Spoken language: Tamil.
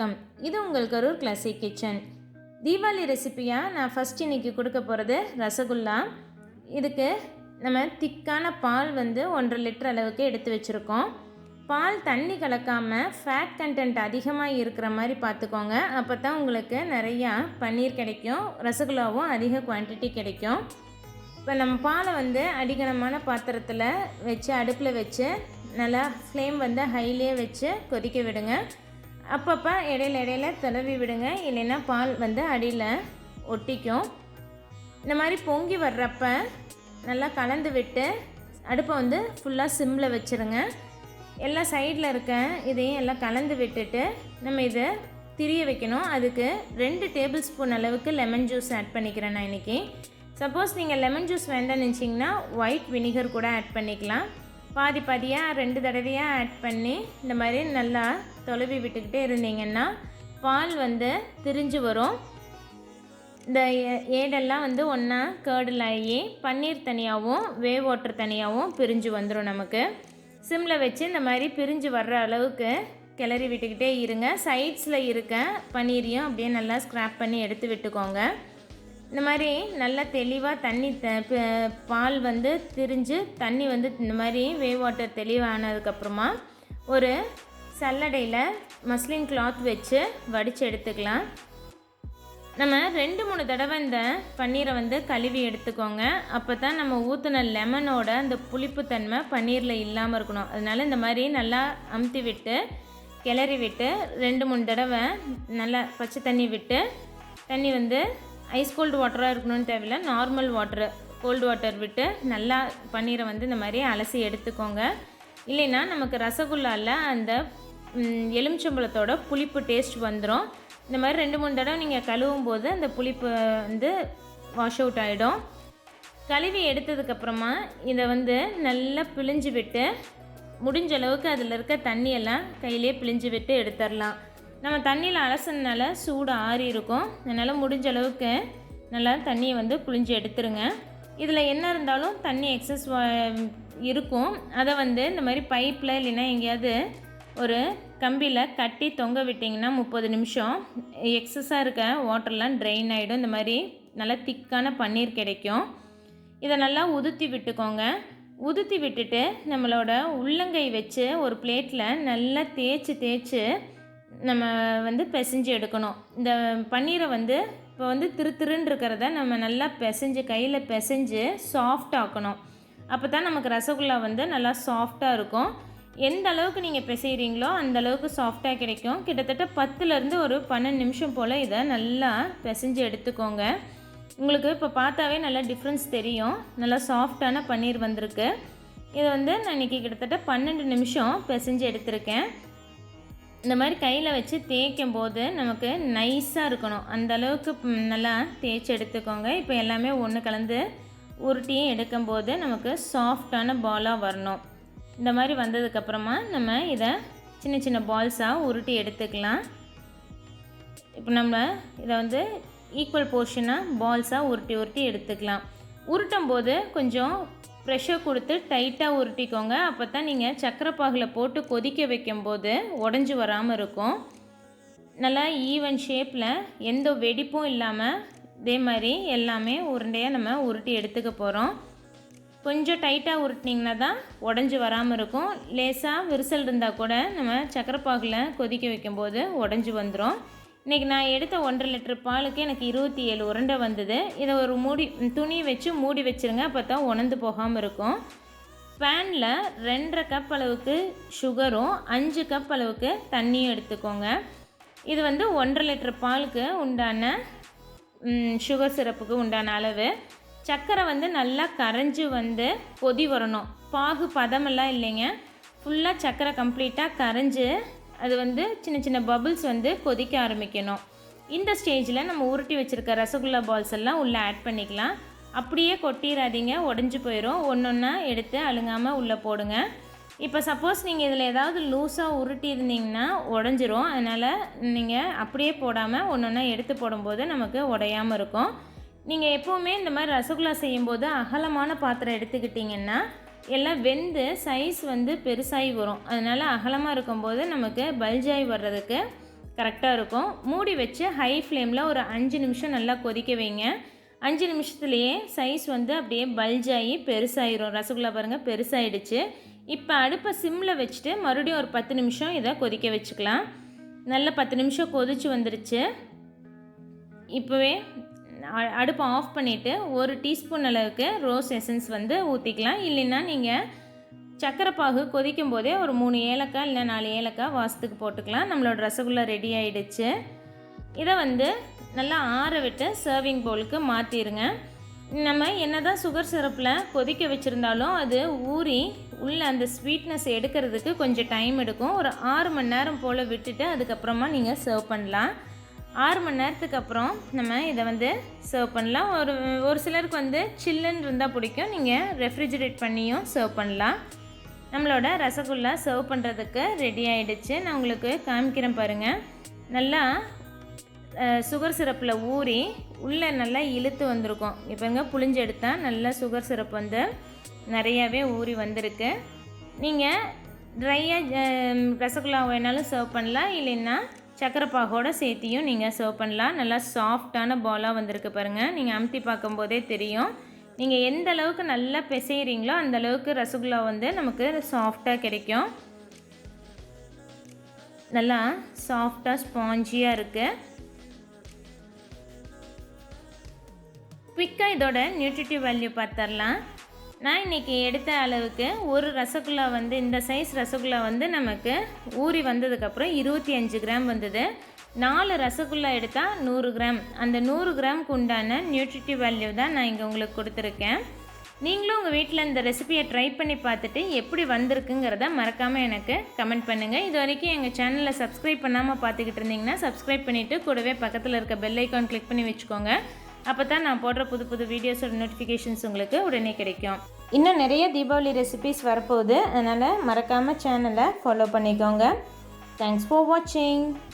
வணக்கம். இது உங்கள் கரூர் கிளாசிக் கிச்சன். தீபாவளி ரெசிபியாக நான் ஃபஸ்ட் இன்றைக்கி கொடுக்க போகிறது ரசகுல்லா. இதுக்கு நம்ம திக்கான பால் 1.5 லிட்டர் அளவுக்கு எடுத்து வச்சுருக்கோம். பால் தண்ணி கலக்காமல் ஃபேட் கண்டென்ட் அதிகமாக இருக்கிற மாதிரி பார்த்துக்கோங்க. அப்போ தான் உங்களுக்கு நிறையா பன்னீர் கிடைக்கும், ரசகுல்லாவும் அதிக குவான்டிட்டி கிடைக்கும். இப்போ நம்ம பாலை அடிகனமான பாத்திரத்தில் வச்சு அடுப்பில் வச்சு நல்லா ஃப்ளேம் ஹையிலே வச்சு கொதிக்க விடுங்க. அப்பப்போ இடையில தடவி விடுங்க, இல்லைன்னா பால் அடியில் ஒட்டிக்கும். இந்த மாதிரி பொங்கி வர்றப்ப நல்லா கலந்து விட்டு அடுப்பை ஃபுல்லாக சிம்மில் வச்சுருங்க. எல்லா சைடில் இருக்க இதையும் எல்லாம் கலந்து விட்டுட்டு நம்ம இதை திரிய வைக்கணும். அதுக்கு 2 டேபிள் ஸ்பூன் அளவுக்கு லெமன் ஜூஸ் ஆட் பண்ணிக்கிறேன் நான் இன்றைக்கி. சப்போஸ் நீங்கள் லெமன் ஜூஸ் வேண்டாம்னு நினச்சிங்கன்னா ஒயிட் வினிகர் கூட ஆட் பண்ணிக்கலாம். பாதி பாதியாக 2 தடவையாக ஆட் பண்ணி இந்த மாதிரி நல்லா தொலைவி விட்டுக்கிட்டே இருந்தீங்கன்னா பால் திரிஞ்சு வரும். இந்த ஏடெல்லாம் ஒன்றா கேர்டில் ஆகி பன்னீர் தனியாகவும் வேவ் வாட்டர் தனியாகவும் பிரிஞ்சு வந்துடும். நமக்கு சிம்மில் வச்சு இந்த மாதிரி பிரிஞ்சு வர்ற அளவுக்கு கிளறி விட்டுக்கிட்டே இருங்க. சைட்ஸில் இருக்க பன்னீரையும் அப்படியே நல்லா ஸ்க்ராப் பண்ணி எடுத்து விட்டுக்கோங்க. இந்த மாதிரி நல்லா தெளிவாக தண்ணி பால் திரிஞ்சு தண்ணி இந்த மாதிரி வேவ் வாட்டர் தெளிவானதுக்கப்புறமா ஒரு சல்லடையில் மஸ்லின் கிளாத் வச்சு வடித்து எடுத்துக்கலாம். நம்ம 2-3 தடவை இந்த பன்னீரை கழுவி எடுத்துக்கோங்க. அப்போ தான் நம்ம ஊற்றின லெமனோட அந்த புளிப்புத்தன்மை பன்னீரில் இல்லாமல் இருக்கணும். அதனால் இந்த மாதிரி நல்லா அமுத்தி விட்டு கிளறி விட்டு 2-3 தடவை நல்லா பச்சை தண்ணி விட்டு தண்ணி ஐஸ் கோல்டு வாட்டராக இருக்கணும்னு தேவையில்லை, நார்மல் வாட்டரு கோல்டு வாட்டர் விட்டு நல்லா பன்னீரை இந்த மாதிரி அலசி எடுத்துக்கோங்க. இல்லைன்னா நமக்கு ரசகுல்லாவில் அந்த எலுமிச்சம்பழத்தோட புளிப்பு டேஸ்ட் வந்துடும். இந்த மாதிரி 2-3 தடவை நீங்கள் கழுவும் போது அந்த புளிப்பு வாஷ் அவுட் ஆகிடும். கழுவி எடுத்ததுக்கப்புறமா இதை நல்லா பிழிஞ்சு விட்டு முடிஞ்ச அளவுக்கு அதில் இருக்க தண்ணியெல்லாம் கையிலே பிழிஞ்சு விட்டு எடுத்துடலாம். நம்ம தண்ணியில் அலசினால சூடு ஆறி இருக்கும். அதனால் முடிஞ்ச அளவுக்கு நல்லா தண்ணியை புழிஞ்சு எடுத்துருங்க. இதில் என்ன இருந்தாலும் தண்ணி எக்ஸஸ் இருக்கும். அதை இந்த மாதிரி பைப்பில் இல்லைன்னா எங்கேயாவது ஒரு கம்பியில் கட்டி தொங்க விட்டிங்கன்னா 30 நிமிஷம் எக்ஸஸாக இருக்க வாட்டர்லாம் ட்ரெயின் ஆகிடும். இந்த மாதிரி நல்லா திக்கான பன்னீர் கிடைக்கும். இதை நல்லா உதுத்தி விட்டுக்கோங்க. உதுத்தி விட்டுட்டு நம்மளோட உள்ளங்கை வச்சு ஒரு பிளேட்டில் நல்லா தேய்ச்சி நம்ம பிசைஞ்சு எடுக்கணும். இந்த பன்னீரை இப்போ திருன்னு இருக்கிறத நம்ம நல்லா பிசைஞ்சு கையில் பிசைஞ்சு சாஃப்ட் ஆக்கணும். அப்போ தான் நமக்கு ரசகுல்லா நல்லா சாஃப்டாக இருக்கும். எந்த அளவுக்கு நீங்கள் பிசைகிறீங்களோ அந்த அளவுக்கு சாஃப்டாக கிடைக்கும். கிட்டத்தட்ட 10லேருந்து ஒரு 12 நிமிஷம் போல் இதை நல்லா பிசைஞ்சு எடுத்துக்கோங்க. உங்களுக்கு இப்போ பார்த்தாவே நல்லா டிஃப்ரென்ஸ் தெரியும். நல்லா சாஃப்டான பன்னீர் வந்திருக்கு. இதை நான் இன்றைக்கி கிட்டத்தட்ட 12 நிமிஷம் பிசைஞ்சு எடுத்திருக்கேன். இந்த மாதிரி கையில் வச்சு தேய்க்கும் போது நமக்கு நைஸாக இருக்கணும். அந்த அளவுக்கு நல்லா தேய்ச்சி எடுத்துக்கோங்க. இப்போ எல்லாமே ஒன்று கலந்து உருட்டியும் எடுக்கும்போது நமக்கு சாஃப்டான பாலாக வரணும். இந்த மாதிரி வந்ததுக்கப்புறமா நம்ம இதை சின்ன சின்ன பால்ஸாக உருட்டி எடுத்துக்கலாம். இப்போ நம்ம இதை ஈக்குவல் போர்ஷனாக பால்ஸாக உருட்டி எடுத்துக்கலாம். உருட்டும் போது கொஞ்சம் ப்ரெஷர் கொடுத்து டைட்டாக உருட்டிக்கோங்க. அப்போ தான் நீங்கள் சக்கரை பாகில் போட்டு கொதிக்க வைக்கும்போது உடஞ்சி வராமல் இருக்கும். நல்லா ஈவன் ஷேப்பில் எந்த வெடிப்பும் இல்லாமல் இதே மாதிரி எல்லாமே உருண்டையாக நம்ம உருட்டி எடுத்துக்க போகிறோம். கொஞ்சம் டைட்டாக உருட்டினீங்கன்னா தான் உடஞ்சி வராமல் இருக்கும். லேசாக விரிசல் இருந்தால் கூட நம்ம சக்கரை பாகில் கொதிக்க வைக்கும்போது உடஞ்சி வந்துடும். இன்றைக்கி நான் எடுத்த 1.5 லிட்டர் பாலுக்கு எனக்கு 27 உருண்டை வந்தது. இதை ஒரு துணி வச்சு மூடி வச்சுருங்க. அப்போ தான் உணர்ந்து போகாமல் இருக்கும். பேனில் 2.5 கப் அளவுக்கு சுகரும் 5 கப் அளவுக்கு தண்ணியும் எடுத்துக்கோங்க. இது 1.5 லிட்டர் பாலுக்கு உண்டான சுகர் சிரப்புக்கு உண்டான அளவு. சர்க்கரை நல்லா கரைஞ்சி கொதி வரணும். பாகு பதமெல்லாம் இல்லைங்க, ஃபுல்லாக சர்க்கரை கம்ப்ளீட்டாக கரைஞ்சி அது சின்ன சின்ன பபுள்ஸ் கொதிக்க ஆரம்பிக்கணும். இந்த ஸ்டேஜில் நம்ம உருட்டி வச்சுருக்க ரசகுல்லா பால்ஸ் எல்லாம் உள்ளே ஆட் பண்ணிக்கலாம். அப்படியே கொட்டிடாதீங்க, உடஞ்சி போயிடும். ஒன்றா எடுத்து அழுங்காமல் உள்ளே போடுங்க. இப்போ சப்போஸ் நீங்கள் இதில் ஏதாவது லூஸாக உருட்டி இருந்தீங்கன்னா உடஞ்சிரும். அதனால் நீங்கள் அப்படியே போடாமல் ஒன்றா எடுத்து போடும்போது நமக்கு உடையாமல் இருக்கும். நீங்கள் எப்போவுமே இந்த மாதிரி ரசகுல்லா செய்யும்போது அகலமான பாத்திரம் எடுத்துக்கிட்டிங்கன்னா எல்லாம் வெந்து சைஸ் பெருசாகி வரும். அதனால் அகலமாக இருக்கும்போது நமக்கு பல்ஜாய் வர்றதுக்கு கரெக்டாக இருக்கும். மூடி வச்சு ஹை ஃப்ளேமில் ஒரு 5 நிமிஷம் நல்லா கொதிக்க வைங்க. 5 நிமிஷத்துலேயே சைஸ் வந்து அப்படியே பல்ஜாகி பெருசாயிரும். ரசகுல்லா பாருங்கள் பெருசாகிடுச்சு. இப்போ அடுப்பை சிம்மில் வச்சுட்டு மறுபடியும் ஒரு 10 நிமிஷம் இதை கொதிக்க வச்சுக்கலாம். நல்லா 10 நிமிஷம் கொதிச்சு வந்துருச்சு. இப்போவே அடுப்பை ஆஃப் பண்ணிவிட்டு 1 டீஸ்பூன் அளவுக்கு ரோஸ் எசன்ஸ் வந்து ஊற்றிக்கலாம். இல்லைன்னா நீங்கள் சக்கரை பாகு கொதிக்கும் போதே ஒரு 3 ஏலக்காய் இல்லை 4 ஏலக்காய் வாசத்துக்கு போட்டுக்கலாம். நம்மளோட ரசகுல்லா ரெடி ஆகிடுச்சு. இதை வந்து நல்லா ஆற விட்டு சர்விங் பவுலுக்கு மாற்றிடுங்க. நம்ம என்ன தான் சுகர் சிரப்பில் கொதிக்க வச்சுருந்தாலும் அது ஊறி உள்ள அந்த ஸ்வீட்னஸ் எடுக்கிறதுக்கு கொஞ்சம் டைம் எடுக்கும். ஒரு 6 மணி நேரம் போல் விட்டுட்டு அதுக்கப்புறமா நீங்கள் சர்வ் பண்ணலாம். 6 மணி நேரத்துக்கு அப்புறம் நம்ம இதை வந்து சர்வ் பண்ணலாம். ஒரு சிலருக்கு வந்து சில்லுன்னு இருந்தால் பிடிக்கும். நீங்கள் ரெஃப்ரிஜரேட் பண்ணியும் சர்வ் பண்ணலாம். நம்மளோட ரசகுல்லா சர்வ் பண்ணுறதுக்கு ரெடி ஆகிடுச்சு. நான் உங்களுக்கு காமிக்கிறேன் பாருங்கள். நல்லா சுகர் சிரப்பில் ஊறி உள்ளே நல்லா இழுத்து வந்திருக்கும். இப்போங்க புளிஞ்சு எடுத்தால் நல்லா சுகர் சிரப் வந்து நிறையாவே ஊறி வந்திருக்கு. நீங்கள் ட்ரையாக ரசகுல்லா வேணாலும் சர்வ் பண்ணலாம். இல்லைன்னா சக்கரை பாகோடு சேர்த்தியும் நீங்கள் சர்வ் பண்ணலாம். நல்லா சாஃப்டான பாலாக வந்திருக்கு பாருங்கள். நீங்கள் அமுத்தி பார்க்கும்போதே தெரியும். நீங்கள் எந்த அளவுக்கு நல்லா பிசைகிறீங்களோ அந்த அளவுக்கு ரசகுல்லா வந்து நமக்கு சாஃப்டாக கிடைக்கும். நல்லா சாஃப்டாக ஸ்பாஞ்சியாக இருக்குது. குயிக்காக இதோட நியூட்ரிட்டிவ் வேல்யூ பார்த்துடலாம். நான் இன்றைக்கி எடுத்த அளவுக்கு ஒரு ரசகுல்லா வந்து இந்த சைஸ் ரசகுல்லா வந்து நமக்கு ஊறி வந்ததுக்கப்புறம் 25 கிராம் வந்தது. 4 ரசகுல்லா எடுத்தால் 100 கிராம். அந்த 100 கிராமுக்கு உண்டான நியூட்ரிட்டிவ் வேல்யூ தான் நான் இங்கே உங்களுக்கு கொடுத்துருக்கேன். நீங்களும் உங்கள் வீட்டில் இந்த ரெசிபியை ட்ரை பண்ணி பார்த்துட்டு எப்படி வந்திருக்குங்கிறத மறக்காமல் எனக்கு கமெண்ட் பண்ணுங்கள். இது வரைக்கும் எங்கள் சேனலில் சப்ஸ்கிரைப் பண்ணாமல் பார்த்துக்கிட்டு இருந்தீங்கன்னா சப்ஸ்கிரைப் பண்ணிவிட்டு கூடவே பக்கத்தில் இருக்க பெல் ஐக்கான் கிளிக் பண்ணி வச்சுக்கோங்க. அப்போ தான் நான் போடுற புது வீடியோஸோட நோட்டிஃபிகேஷன்ஸ் உங்களுக்கு உடனே கிடைக்கும். இன்னும் நிறைய தீபாவளி ரெசிபிஸ் வரப்போகுது. அதனால் மறக்காமல் சேனலை ஃபாலோ பண்ணிக்கோங்க. தேங்க்ஸ் ஃபார் வாட்சிங்.